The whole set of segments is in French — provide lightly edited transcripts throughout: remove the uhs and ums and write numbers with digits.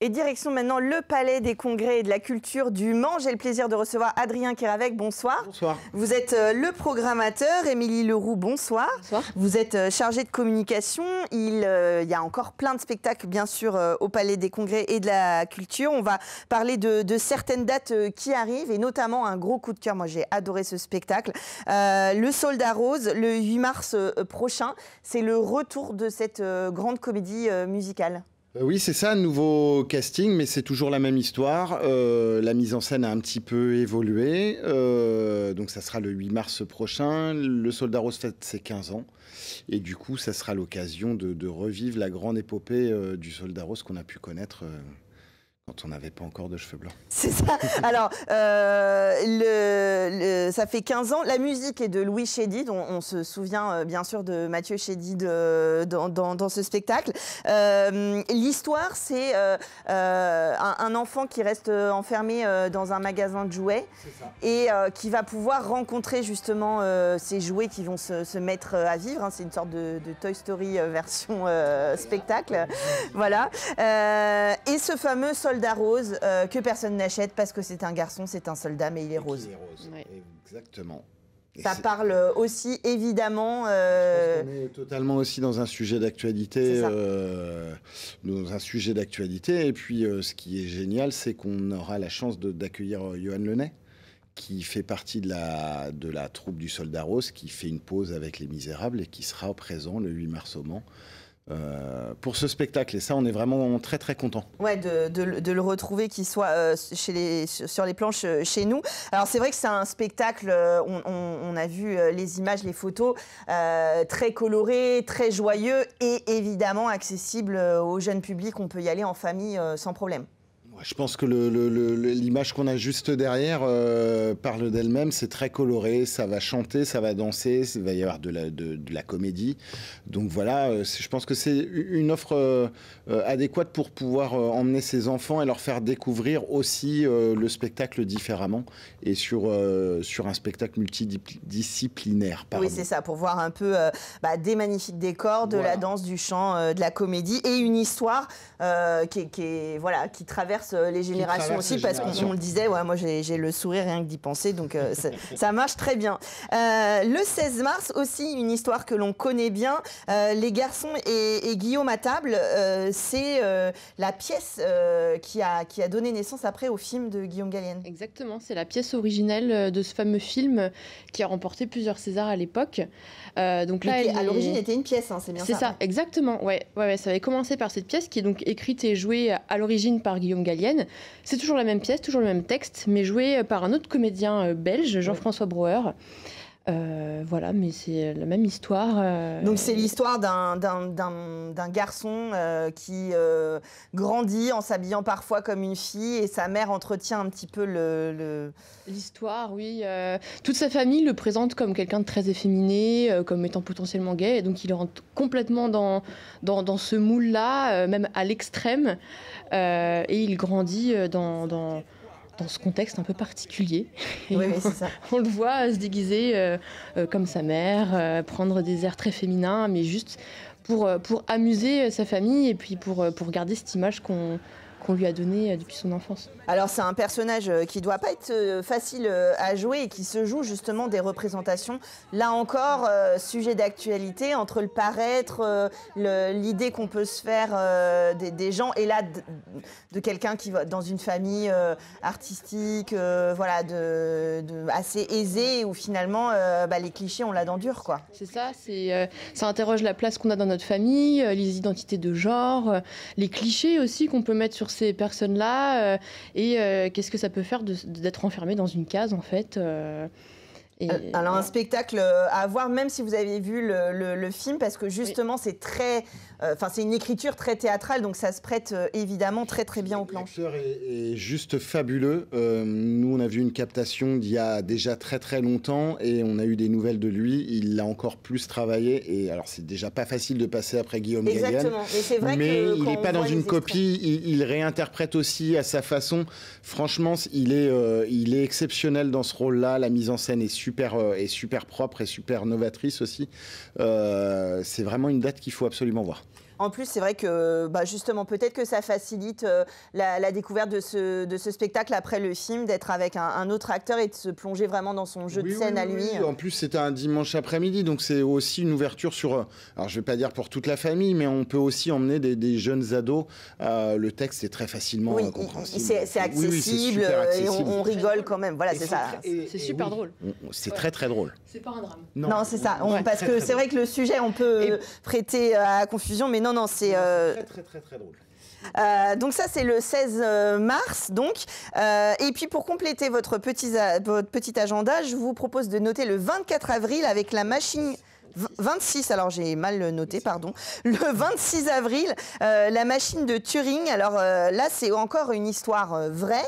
Et direction maintenant le Palais des Congrès et de la Culture du Mans. J'ai le plaisir de recevoir Adrien Kéravec. Bonsoir. Bonsoir. Vous êtes le programmateur. Émilie Leroux, bonsoir. Bonsoir. Vous êtes chargée de communication. Il y a encore plein de spectacles, bien sûr, au Palais des Congrès et de la Culture. On va parler de certaines dates qui arrivent et notamment un gros coup de cœur. Moi, j'ai adoré ce spectacle. Le Soldat Rose, le 8 mars prochain. C'est le retour de cette grande comédie musicale. Oui, c'est ça, nouveau casting, mais c'est toujours la même histoire. La mise en scène a un petit peu évolué. Donc ça sera le 8 mars prochain. Le Soldat Rose fête ses 15 ans. Et du coup, ça sera l'occasion de revivre la grande épopée du Soldat Rose qu'on a pu connaître quand on n'avait pas encore de cheveux blancs. C'est ça. Alors, ça fait 15 ans. La musique est de Louis Chédid. On se souvient bien sûr de Mathieu Chédid dans ce spectacle. L'histoire, c'est un enfant qui reste enfermé dans un magasin de jouets et qui va pouvoir rencontrer justement ces jouets qui vont se mettre à vivre. Hein. C'est une sorte de Toy Story version spectacle. Voilà. Et ce fameux Soldat Rose que personne n'achète parce que c'est un garçon, c'est un soldat, mais il est rose. Il est rose. Ouais. Exactement. Ça parle aussi évidemment. Je pense qu'on est totalement aussi dans un sujet d'actualité, Et puis, ce qui est génial, c'est qu'on aura la chance d'accueillir Yoann Lenay, qui fait partie de la troupe du Soldat Rose, qui fait une pause avec Les Misérables et qui sera présent le 8 mars au Mans. Pour ce spectacle, et ça on est vraiment très très content. Ouais, de le retrouver, qu'il soit sur les planches chez nous. Alors c'est vrai que c'est un spectacle, on a vu les images, les photos, très coloré, très joyeux et évidemment accessible au jeune public. On peut y aller en famille sans problème. Je pense que l'image qu'on a juste derrière parle d'elle-même. C'est très coloré, ça va chanter, ça va danser, il va y avoir de la comédie. Donc voilà, je pense que c'est une offre adéquate pour pouvoir emmener ses enfants et leur faire découvrir aussi le spectacle différemment et sur un spectacle multidisciplinaire. Oui, c'est ça, pour voir un peu des magnifiques décors, de la danse, du chant, de la comédie et une histoire qui traverse les générations aussi, parce qu'on le disait, moi j'ai le sourire rien que d'y penser, donc ça marche très bien. Le 16 mars aussi, une histoire que l'on connaît bien, Les Garçons et Guillaume à table, c'est la pièce qui a donné naissance après au film de Guillaume Gallienne. Exactement, c'est la pièce originelle de ce fameux film qui a remporté plusieurs Césars à l'époque. Donc là, à l'origine était une pièce, hein, c'est bien ça. C'est ça, exactement, ouais, ça avait commencé par cette pièce qui est donc écrite et jouée à l'origine par Guillaume Gallienne. C'est toujours la même pièce, toujours le même texte, mais joué par un autre comédien belge, Jean-François Brouwer. Voilà, mais c'est la même histoire. Donc c'est l'histoire d'un garçon qui grandit en s'habillant parfois comme une fille et sa mère entretient un petit peu l'histoire, oui. Toute sa famille le présente comme quelqu'un de très efféminé, comme étant potentiellement gay, et donc il rentre complètement dans ce moule-là, même à l'extrême, et il grandit dans ce contexte un peu particulier. Oui, c'est ça. On le voit se déguiser comme sa mère, prendre des airs très féminins, mais juste pour amuser sa famille et puis pour garder cette image qu'on lui a donnée depuis son enfance. Alors c'est un personnage qui ne doit pas être facile à jouer et qui se joue justement des représentations. Là encore, sujet d'actualité entre le paraître, l'idée qu'on peut se faire des gens et là de quelqu'un qui va dans une famille artistique, assez aisée où finalement les clichés on la dent dure, quoi. C'est ça, ça interroge la place qu'on a dans notre famille, les identités de genre, les clichés aussi qu'on peut mettre sur ces personnes-là et qu'est-ce que ça peut faire d'être enfermé dans une case en fait. Alors un spectacle à voir même si vous avez vu le film parce que justement c'est très, c'est une écriture très théâtrale donc ça se prête évidemment très très bien aux planches. L'acteur est juste fabuleux. Nous on a vu une captation d'il y a déjà très très longtemps et on a eu des nouvelles de lui. Il l'a encore plus travaillé et alors c'est déjà pas facile de passer après Guillaume Gallienne. Exactement. Mais c'est vrai mais que il n'est pas dans une copie. Il réinterprète aussi à sa façon. Franchement il est exceptionnel dans ce rôle-là. La mise en scène est super propre et super novatrice aussi. C'est vraiment une date qu'il faut absolument voir. En plus, c'est vrai que justement, peut-être que ça facilite la découverte de ce spectacle après le film, d'être avec un autre acteur et de se plonger vraiment dans son jeu de scène à lui. Oui. En plus, c'était un dimanche après-midi, donc c'est aussi une ouverture sur, alors je vais pas dire pour toute la famille, mais on peut aussi emmener des jeunes ados. Le texte est très facilement compréhensible. C'est accessible, et on rigole quand même. Voilà, c'est ça. C'est super drôle. C'est très très drôle. C'est pas un drame. Non, c'est ça. Parce que c'est vrai que le sujet, on peut prêter à confusion, mais non, c'est... Très drôle. Donc ça, c'est le 16 mars. Donc. Et puis, pour compléter votre petit agenda, je vous propose de noter le 24 avril avec la machine... 26, alors j'ai mal noté, pardon. Le 26 avril, la machine de Turing. Alors là, c'est encore une histoire vraie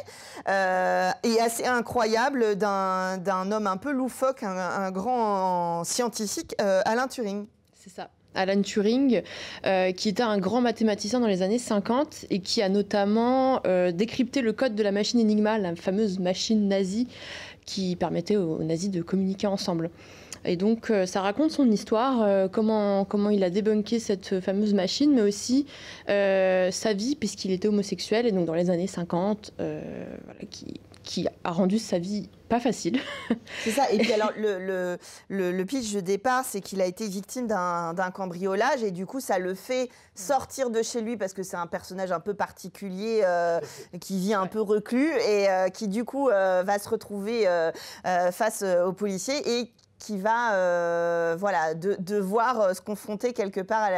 et assez incroyable d'un homme un peu loufoque, un grand scientifique, Alan Turing. C'est ça. Alan Turing, qui était un grand mathématicien dans les années 50 et qui a notamment décrypté le code de la machine Enigma, la fameuse machine nazie qui permettait aux nazis de communiquer ensemble. Et donc, ça raconte son histoire, comment il a débunké cette fameuse machine, mais aussi sa vie, puisqu'il était homosexuel, et donc dans les années 50, qui a rendu sa vie pas facile. C'est ça. Et puis alors, le pitch de départ, c'est qu'il a été victime d'un cambriolage, et du coup, ça le fait sortir de chez lui, parce que c'est un personnage un peu particulier, qui vit un peu reclus, et qui du coup va se retrouver face aux policiers, et qui va devoir se confronter quelque part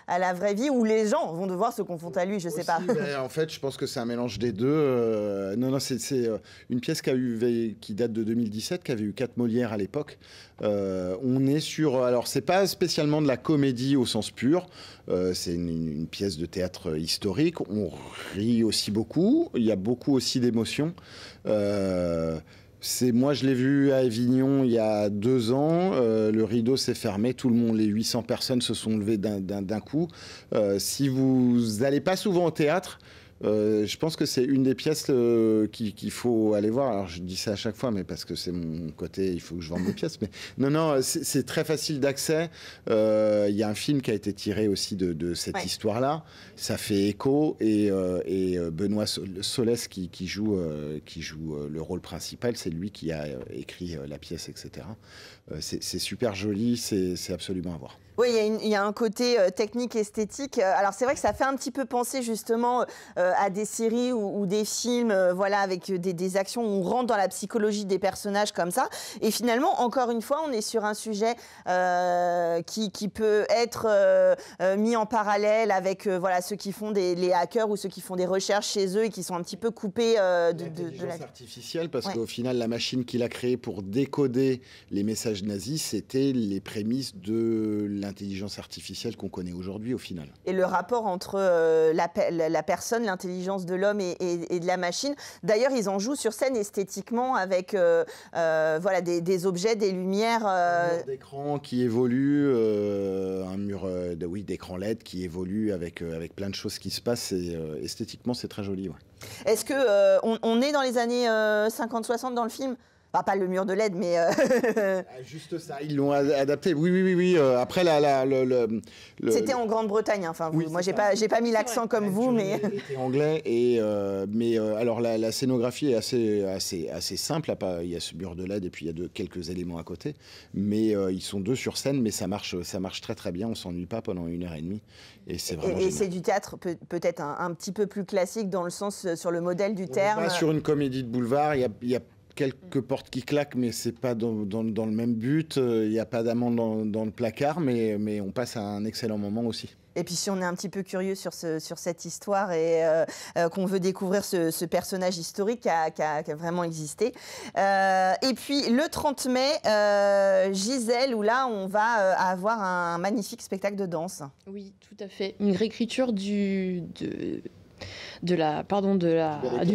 à la vraie vie, où les gens vont devoir se confronter à lui, je sais pas. En fait, je pense que c'est un mélange des deux. Non, c'est une pièce qui date de 2017, qui avait eu 4 Molières à l'époque. On est sur... Alors, c'est pas spécialement de la comédie au sens pur. C'est une pièce de théâtre historique. On rit aussi beaucoup. Il y a beaucoup aussi d'émotions. Moi, je l'ai vu à Avignon il y a 2 ans. Le rideau s'est fermé. Tout le monde, les 800 personnes se sont levées d'un coup. Si vous n'allez pas souvent au théâtre, je pense que c'est une des pièces qu'il faut aller voir. Alors, je dis ça à chaque fois, mais parce que c'est mon côté, il faut que je vende des pièces. Mais non, c'est très facile d'accès. Il y a un film qui a été tiré aussi de cette histoire-là. Ça fait écho. Et Benoît Solès, qui joue le rôle principal, c'est lui qui a écrit la pièce, etc. C'est super joli, c'est absolument à voir. Oui, il y a un côté technique, esthétique. Alors, c'est vrai que ça fait un petit peu penser justement à des séries ou des films avec des actions où on rentre dans la psychologie des personnages comme ça. Et finalement, encore une fois, on est sur un sujet qui peut être mis en parallèle avec ceux qui font les hackers ou ceux qui font des recherches chez eux et qui sont un petit peu coupés de l'intelligence artificielle, parce qu'au final, la machine qu'il a créée pour décoder les messages nazis, c'était les prémices de l'intelligence artificielle qu'on connaît aujourd'hui au final. Et le rapport entre la personne, l'intelligence de l'homme et de la machine. D'ailleurs, ils en jouent sur scène esthétiquement avec des objets, des lumières. Un mur d'écran qui évolue, un mur d'écran LED qui évolue avec plein de choses qui se passent. Et, esthétiquement, c'est très joli. Ouais. Est-ce qu'on est dans les années 50-60 dans le film ? Enfin, pas le mur de LED, mais... Juste ça, ils l'ont adapté. Oui. Après, C'était en Grande-Bretagne. Enfin, moi, j'ai pas mis l'accent comme vous, mais... C'était anglais. Alors, la scénographie est assez simple. Il y a ce mur de LED et puis il y a quelques éléments à côté. Mais ils sont 2 sur scène, mais ça marche très très bien. On s'ennuie pas pendant 1h30. Et c'est vraiment génial. C'est du théâtre peut-être un petit peu plus classique dans le sens, sur le modèle du terme. Pas sur une comédie de boulevard. Il y a quelques portes qui claquent, mais c'est pas dans le même but. Il n'y a pas d'amande dans le placard, mais on passe à un excellent moment aussi. Et puis si on est un petit peu curieux sur cette histoire et qu'on veut découvrir ce personnage historique qui a vraiment existé. Et puis le 30 mai, Gisèle, où là on va avoir un magnifique spectacle de danse. Oui, tout à fait. Une réécriture du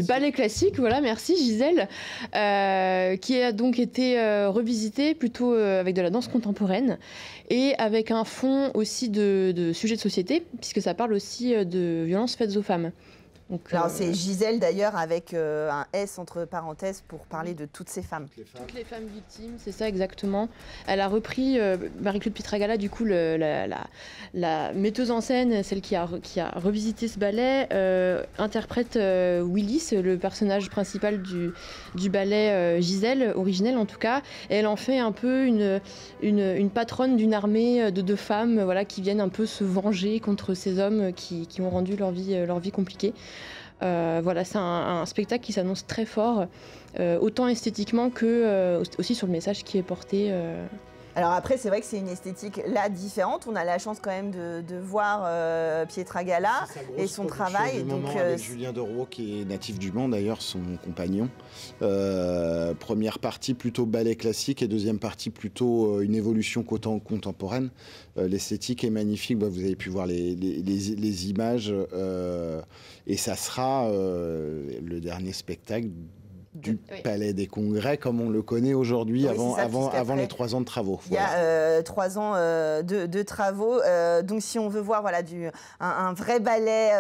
ballet classique, voilà, merci Gisèle, qui a donc été revisité plutôt avec de la danse contemporaine et avec un fond aussi de sujets de société, puisque ça parle aussi de violences faites aux femmes. Donc, alors c'est Gisèle d'ailleurs avec un S entre parenthèses pour parler de toutes ces femmes. Toutes les femmes victimes, c'est ça exactement. Elle a repris, Marie-Claude Pietragala, du coup, la metteuse en scène, celle qui a revisité ce ballet, interprète Willis, le personnage principal du ballet Gisèle, originel en tout cas. Et elle en fait un peu une patronne d'une armée de femmes voilà, qui viennent un peu se venger contre ces hommes qui ont rendu leur vie compliquée. Voilà, c'est un spectacle qui s'annonce très fort, autant esthétiquement que aussi sur le message qui est porté. Alors après, c'est vrai que c'est une esthétique là différente. On a la chance quand même de voir Pietragala et son travail. Donc, avec Julien Derouault, qui est natif du Mans d'ailleurs, son compagnon. Première partie plutôt ballet classique et deuxième partie plutôt une évolution contemporaine. L'esthétique est magnifique. Bah, vous avez pu voir les images. Et ça sera le dernier spectacle du Palais des Congrès, comme on le connaît aujourd'hui, avant les 3 ans de travaux. Il y a 3 ans de travaux. Donc, si on veut voir voilà, un vrai ballet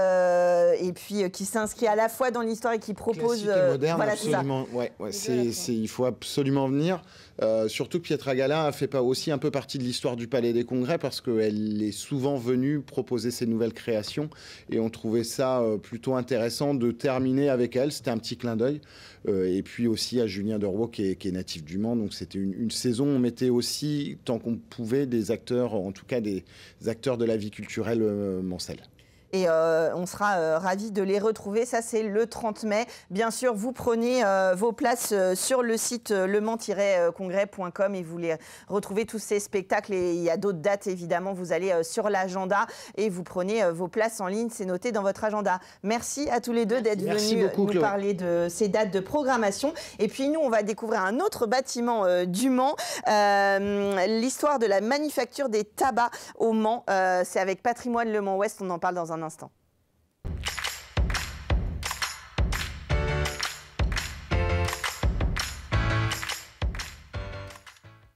et puis qui s'inscrit à la fois dans l'histoire et qui propose... Classique et moderne, voilà, absolument. Il faut absolument venir. Surtout que Pietragala fait aussi un peu partie de l'histoire du Palais des Congrès parce qu'elle est souvent venue proposer ses nouvelles créations et on trouvait ça plutôt intéressant de terminer avec elle. C'était un petit clin d'œil. Et puis aussi à Julien Derouault qui est natif du Mans. Donc c'était une saison, on mettait aussi, tant qu'on pouvait, des acteurs, en tout cas des acteurs de la vie culturelle mancelle. Et on sera ravis de les retrouver. Ça, c'est le 30 mai. Bien sûr, vous prenez vos places sur le site lemans-congrès.com et vous les retrouvez tous ces spectacles. Et il y a d'autres dates, évidemment. Vous allez sur l'agenda et vous prenez vos places en ligne. C'est noté dans votre agenda. Merci à tous les deux d'être venus nous parler de ces dates de programmation. Et puis, nous, on va découvrir un autre bâtiment du Mans. L'histoire de la manufacture des tabacs au Mans. C'est avec Patrimoine Le Mans Ouest. On en parle dans un instant.